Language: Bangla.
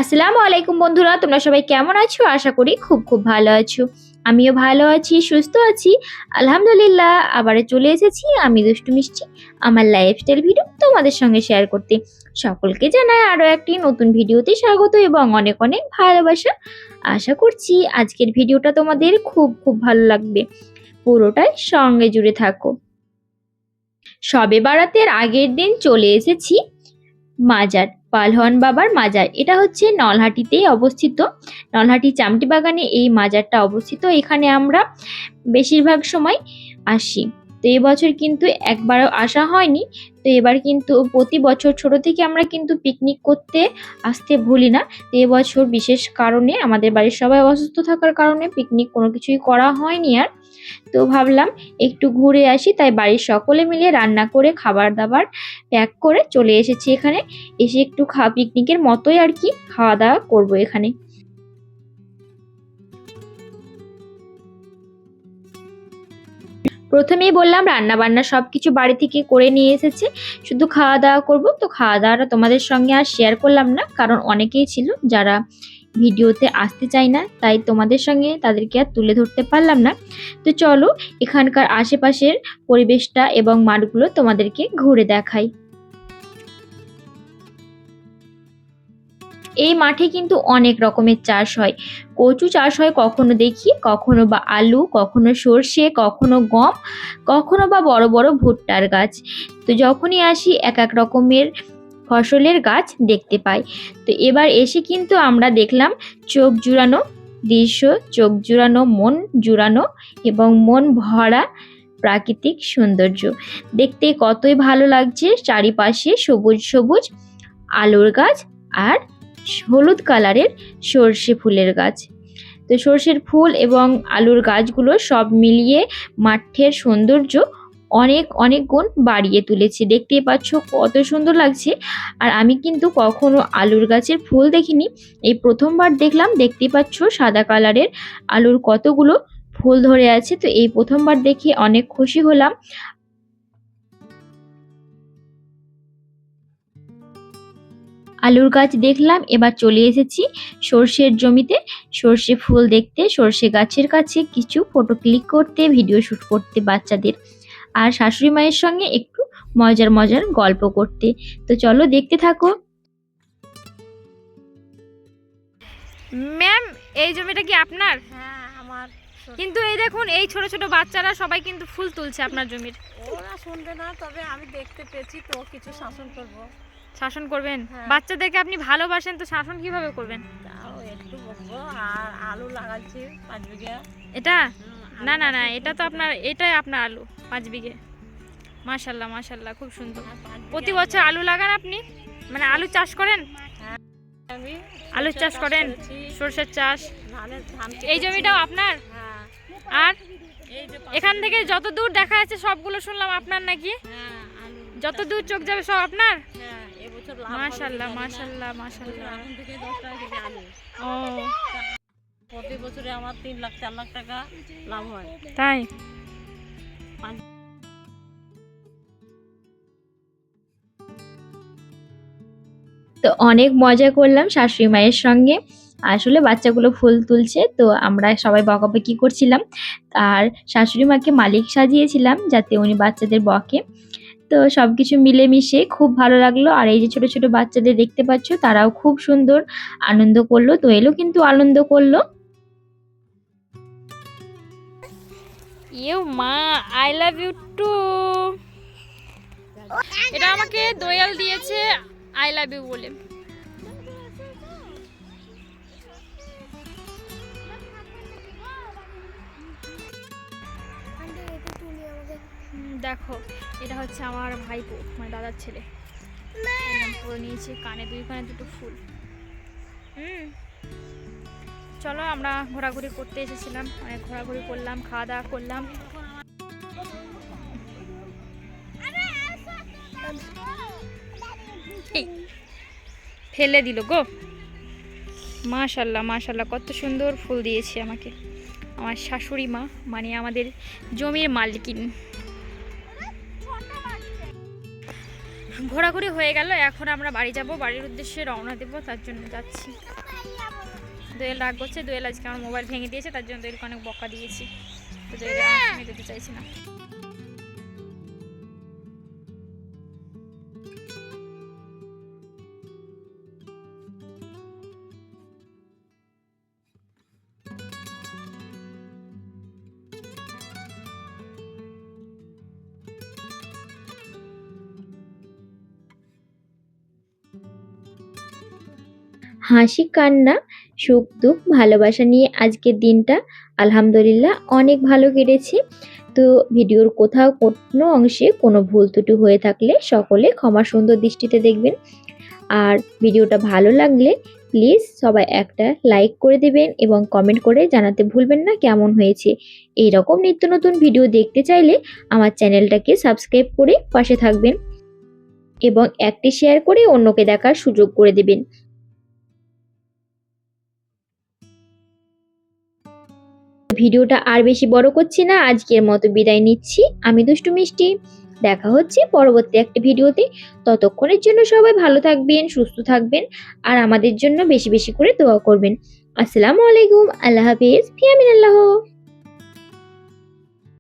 আসসালামু আলাইকুম বন্ধুরা, তোমরা সবাই কেমন আছো? আশা করি খুব খুব ভালো আছো। আমিও ভালো আছি, সুস্থ আছি, আলহামদুলিল্লাহ। আবার চলে এসেছি আমি দুষ্টু মিষ্টি আমার লাইফস্টাইল ভিডিও তোমাদের সঙ্গে শেয়ার করতে। সকলকে জানাই আরও একটি নতুন ভিডিওতে স্বাগত এবং অনেক অনেক ভালোবাসা। আশা করছি আজকের ভিডিওটা তোমাদের খুব খুব ভালো লাগবে, পুরোটাই সঙ্গে জুড়ে থাকো। শবে বারাতের আগের দিন চলে এসেছি মাজার, পালহন বাবার মাজার। এটা হচ্ছে নলহাটিতেই অবস্থিত। নলহাটি চামটি বাগানে এই মাজারটা অবস্থিত। এখানে আমরা বেশিরভাগ সময় আসি। তো এবছর কিন্তু একবারও আসা হয়নি। তো এবার কিন্তু প্রতি বছর ছোট থেকে আমরা কিন্তু পিকনিক করতে আসতে ভুলি না। তো এবছর বিশেষ কারণে আমাদের বাড়ির সবাই অসুস্থ থাকার কারণে পিকনিক কোনো কিছুই করা হয়নি আর। তো ভাবলাম একটু ঘুরে আসি, তাই বাড়ির সকলে মিলে রান্না করে খাবার দাবার প্যাক করে চলে এসেছি এখানে। এসে একটু পিকনিকের মতোই আর কি খাওয়া দাওয়া করবো এখানে। প্রথমেই বললাম রান্না বান্না সবকিছু বাড়ি থেকে করে নিয়ে এসেছে, শুধু খাওয়া দাওয়া করব। তো খাওয়া দাওয়াটা তোমাদের সঙ্গে আর শেয়ার করলাম না, কারণ অনেকেই ছিল যারা ভিডিওতে আসতে চায় না, তাই তোমাদের সঙ্গে তাদেরকে আর তুলে ধরতে পারলাম না। তো চলো এখানকার আশেপাশের পরিবেশটা এবং মাঠগুলো তোমাদেরকে ঘুরে দেখাই। এই মাঠে কিন্তু অনেক রকমের চাষ হয়। কচু চাষ হয় কখনো দেখি, কখনো বা আলু, কখনো সর্ষে, কখনো গম, কখনো বা বড় বড় ভুট্টার গাছ। তো যখনই আসি এক এক রকমের ফসলের গাছ দেখতে পাই। তো এবার এসে কিন্তু আমরা দেখলাম চোখ জুড়ানো দৃশ্য, চোখ জুড়ানো, মন জুড়ানো এবং মন ভরা প্রাকৃতিক সৌন্দর্য। দেখতে কতই ভালো লাগছে, চারিপাশে সবুজ সবুজ আলুর গাছ আর হলুদ কালারের সর্ষে ফুলের গাছ। তো সর্ষের ফুল এবং আলুর গাছগুলো সব মিলিয়ে মাঠের সৌন্দর্য অনেক অনেক গুণ বাড়িয়ে তুলেছে। দেখতেই পাচ্ছ কত সুন্দর লাগছে। আর আমি কিন্তু কখনো আলুর গাছের ফুল দেখিনি, এই প্রথমবার দেখলাম। দেখতেই পাচ্ছ সাদা কালারের আলুর কতগুলো ফুল ধরে আছে। তো এই প্রথমবার দেখে অনেক খুশি হলাম। আলুর গাছ দেখলাম, এবার চলে এসেছি সর্ষের জমিতে সর্ষে ফুল দেখতে, সর্ষে গাছের কাছে কিছু ফটো ক্লিক করতে, ভিডিও শ্যুট করতে বাচ্চাদের, আর শাশুড়ি মায়ের সঙ্গে একটু মজার মজার গল্প করতে। তো চলো দেখতে থাকো। ম্যাম, এই জমিটা কি আপনার? হ্যাঁ আমার। কিন্তু এই দেখুন, এই ছোট ছোট বাচ্চারা সবাই কিন্তু ফুল তুলছে আপনার জমির। ওরা শুনবে না, তবে আমি দেখতে পেয়েছি তো কিছু শাসন করব। শাসন করবেন? হ্যাঁ। বাচ্চাদেরকে আপনি ভালোবাসেন, তো শাসন কিভাবে করবেন? তাও একটু বকবো। আর আলু লাগাচ্ছি 5 বিঘা। এটা না না না, এটা তো আপনার, এটাই আপনার আলু 5 বিঘে। মাশাল্লাহ মাশাল্লাহ, খুব সুন্দর। প্রতি বছর আলু লাগান আপনি? মানে আলু চাষ করেন? আমি আলুর চাষ করেন, করেছি, সরষের চাষ। ধান এই জমিটাও আপনার? হ্যাঁ। আর এই যে এখান থেকে যত দূর দেখা যাচ্ছে সবগুলো শুনলাম আপনার নাকি? হ্যাঁ আলু। যত দূর চোখ যাবে সব আপনার? হ্যাঁ এবছর লাভ হবে মাশাল্লাহ কি জানি না। মাশাল্লাহ মাশাল্লাহ। এখন থেকে 10 টাকা কেজি আলু। ও প্রতি বছরে আমার 3 লাখ 4 লাখ টাকা লাভ হয়। তাই? তো অনেক মজা করলাম শাশুড়ি মায়ের সঙ্গে। আসলে বাচ্চাগুলো ফুল তুলছে, তো আমরা সবাই বকাবকি করছিলাম। আর শাশুড়ি মাকে মালিক সাজিয়েছিলাম যাতে উনি বাচ্চাদের বকে। তো সবকিছু মিলেমিশে খুব ভালো লাগলো। আর এই যে ছোট ছোট বাচ্চাদের দেখতে পাচ্ছ, তারাও খুব সুন্দর আনন্দ করলো। তো এলো কিন্তু আনন্দ করলো। ইউ মা, আই লাভ ইউ টু। এটা আমাকে দোয়েল দিয়েছে আই লাভ ইউ বলে। দেখো, এটা হচ্ছে আমার ভাইপো, মানে দাদার ছেলে। একদম পুরো নিয়েছে, কানে 2 কানে 2টো ফুল। চলো, আমরা ঘোরাঘুরি করতে এসেছিলাম, অনেক ঘোরাঘুরি করলাম, খাওয়া দাওয়া করলাম। এই, ফেলে দিল গো। মাশাল্লাহ মাশাল্লাহ, কত সুন্দর ফুল দিয়েছে আমাকে আমার শাশুড়ি মা, মানে আমাদের জমির মালিকিন। ঘোরাঘুরি হয়ে গেল, এখন আমরা বাড়ি যাব, বাড়ির উদ্দেশ্যে রওনা দেবো, তার জন্য যাচ্ছি। দোয়েল রাগ করছে, দোয়েল আজকে আমার মোবাইল ভেঙে দিয়েছে, তার জন্য দোয়েলকে অনেক বকা দিয়েছি, তো দোয়েল আমার সঙ্গে যেতে চাইছি না। হাসি কান্না সুখ দুঃখ ভালোবাসা নিয়ে আজকের দিনটা আলহামদুলিল্লাহ অনেক ভালো কেটেছে। তো ভিডিওর কোথাও কোনো অংশে কোনো ভুল ত্রুটি হয়ে থাকলে সকলে ক্ষমা সুন্দর দৃষ্টিতে দেখবেন। আর ভিডিওটা ভালো লাগলে প্লিজ সবাই একটা লাইক করে দেবেন এবং কমেন্ট করে জানাতে ভুলবেন না কেমন হয়েছে। এই রকম নিত্য নতুন ভিডিও দেখতে চাইলে আমার চ্যানেলটাকে সাবস্ক্রাইব করে পাশে থাকবেন এবং একটি শেয়ার করে অন্যকে দেখার সুযোগ করে দেবেন। ভিডিওটা আর বেশি বড় করছি না, আজকের মতো বিদায় নিচ্ছি। আমি দুষ্টু মিষ্টি, দেখা হচ্ছে পরবর্তী একটা ভিডিওতে। ততক্ষণের জন্য সবাই ভালো থাকবেন, সুস্থ থাকবেন আর আমাদের জন্য বেশি বেশি করে দোয়া করবেন। আসসালামু আলাইকুম, আল্লাহ হাফেজ, ফি আমিনাল্লাহ।